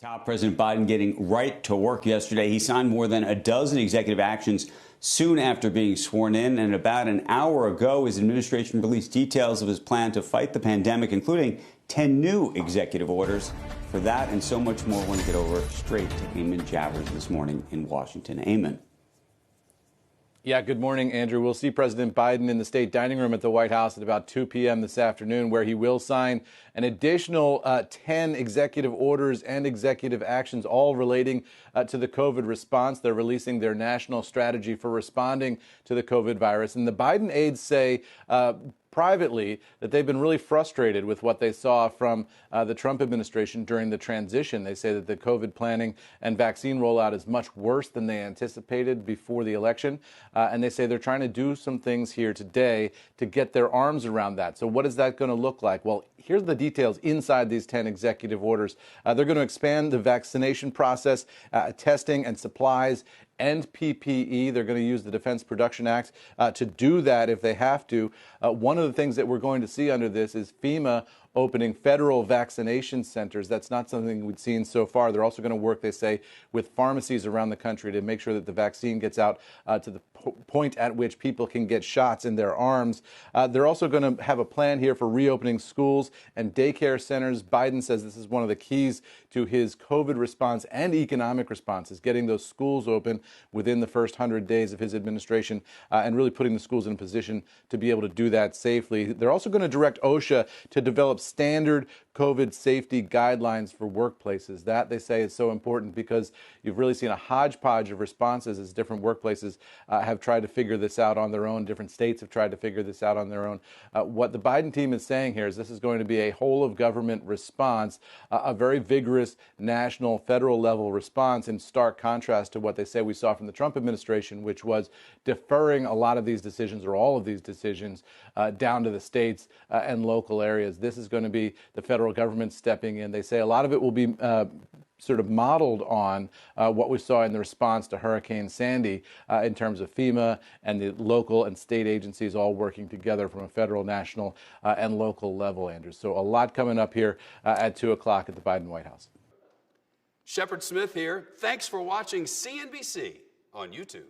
Top President Biden getting right to work yesterday. He signed more than a dozen executive actions soon after being sworn in. And about an hour ago, his administration released details of his plan to fight the pandemic, including 10 new executive orders. For that and so much more, I want to get over straight to Eamon Javers this morning in Washington. Eamon. Yeah, good morning, Andrew. We'll see President Biden in the state dining room at the White House at about 2 p.m. this afternoon, where he will sign an additional 10 executive orders and executive actions, all relating to the COVID response. They're releasing their national strategy for responding to the COVID virus. And the Biden aides say privately that they've been really frustrated with what they saw from the Trump administration during the transition. They say that the COVID planning and vaccine rollout is much worse than they anticipated before the election. And they say they're trying to do some things here today to get their arms around that. So what is that going to look like? Well, here's the details inside these 10 executive orders. They're going to expand the vaccination process, testing and supplies, and PPE. They're going to use the Defense Production Act to do that if they have to. One of the things that we're going to see under this is FEMA opening federal vaccination centers. That's not something we've seen so far. They're also going to work, they say, with pharmacies around the country to make sure that the vaccine gets out to the point at which people can get shots in their arms. They're also going to have a plan here for reopening schools and daycare centers. Biden says this is one of the keys to his COVID response and economic response, is getting those schools open within the first 100 days of his administration and really putting the schools in a position to be able to do that safely. They're also going to direct OSHA to develop standard COVID safety guidelines for workplaces. That, they say, is so important because you've really seen a hodgepodge of responses as different workplaces have tried to figure this out on their own. Different states have tried to figure this out on their own. What the Biden team is saying here is this is going to be a whole of government response, a very vigorous national, federal level response, in stark contrast to what they say we saw from the Trump administration, which was deferring a lot of these decisions, or all of these decisions, down to the states and local areas. This is going to be the federal government stepping in. They say a lot of it will be sort of modeled on what we saw in the response to Hurricane Sandy in terms of FEMA and the local and state agencies all working together from a federal, national, and local level, Andrew. So a lot coming up here at 2 o'clock at the Biden White House. Shepard Smith here. Thanks for watching CNBC on YouTube.